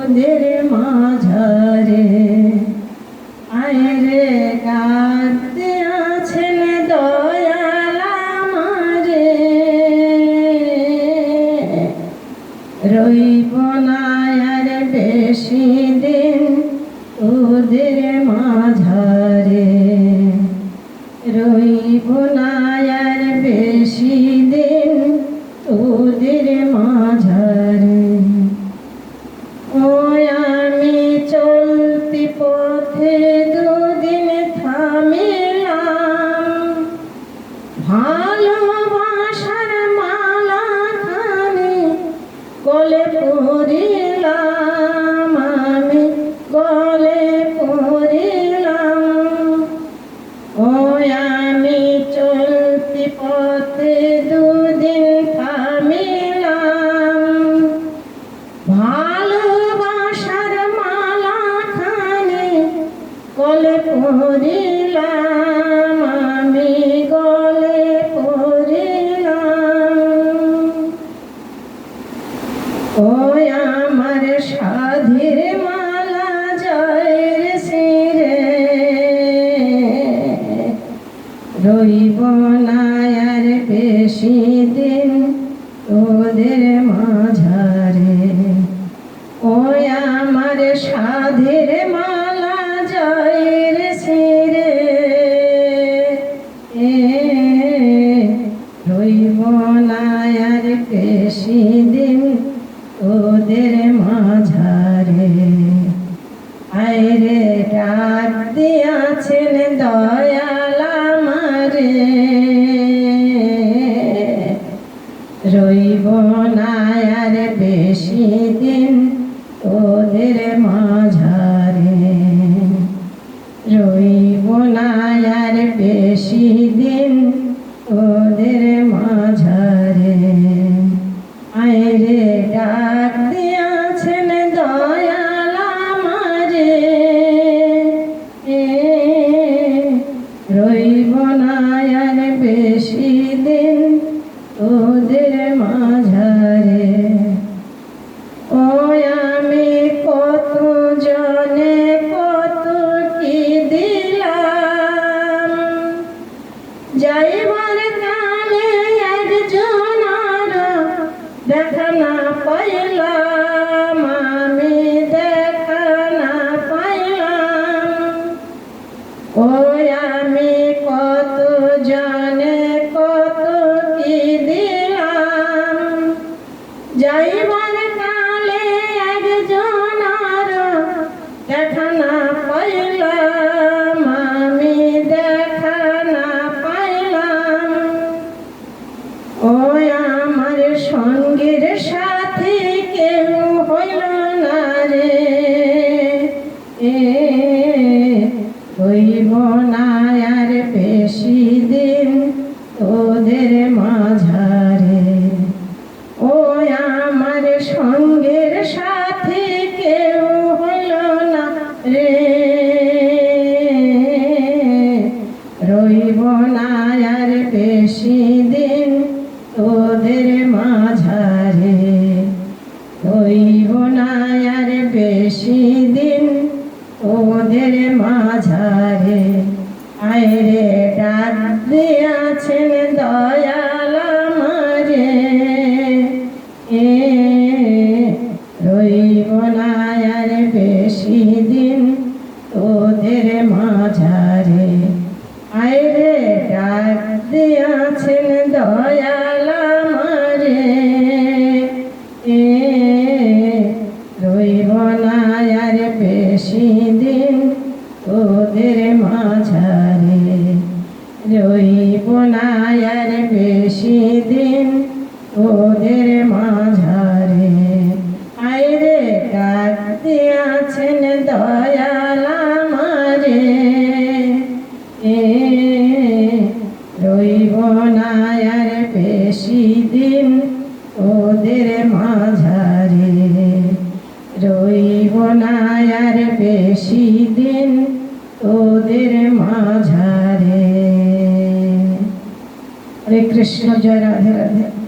ওদের মাঝারে আয়রে কাঁদতে আছেন দয়াল আমারে রইব না আর বেশি দিন ওদের মাঝারে রইব না আর বেশি দিন ওদের মাঝারে আমি চলতি পথে দুদিন থামিলাম ভালোবাসার মালা খানি গলে পড়িলাম আমি গলে পড়িলাম আমি চলতি পথে দুদিন থামিলাম গলে পড়িলাম আমি গলে পড়িলাম আমার সাধীর মালা জয়ের শিরে রইব না আর বেশি দিন ওদের মাঝারে আমার সাধীর মালা জয়ের শিরে রইব না আর বেশি দিন ওদের মাঝারে আয়রে ডাক দিয়াছেন দয়াল আমারে রইব না আর বেশি দিন ওদের মাঝারে রইব না আর বেশি দিন ওদের মাঝারে আয়রে ডাক দিয়াছেন দয়াল আমারে রইব না আর বেশি দিন ওদের মাঝারে আমি কত জনে কত কি দিলাম যাইবার কালে একজন দেখা না পাইলাম আমি দেখা না পাইলাম আমি কত জনে কত কি দিলাম যাইবার কালে একজন দেখা না পাইলাম আমি দেখা না পাইলাম আমার সঙ্গের সাথে কেউ হইল না রে হইব না আর বেশি দিন তোদের মাঝারে আমার সঙ্গের সাথে কেউ হইল না রে রইব না আর বেশি দিন তোদের মাঝারে রইব না আর বেশি দিন ওদের মাঝারে আয়রে ডাক দিয়াছেন দয়াল আমারে রইব না আর বেশি দিন ওদের মাঝারে আয়রে ডাক দিয়াছেন দয়াল আমারে রইব না আর বেশি দিন ওদের মাঝারে রইব না আর বেশি দিন ওদের মাঝারে আয়রে ডাক দিয়াছেন দয়াল আমারে রইব না আর বেশি দিন ওদের মাঝারে, রইব না আর বেশি দিন ওদের মাঝারে। হরে কৃষ্ণ, জয় রাধে রাধে।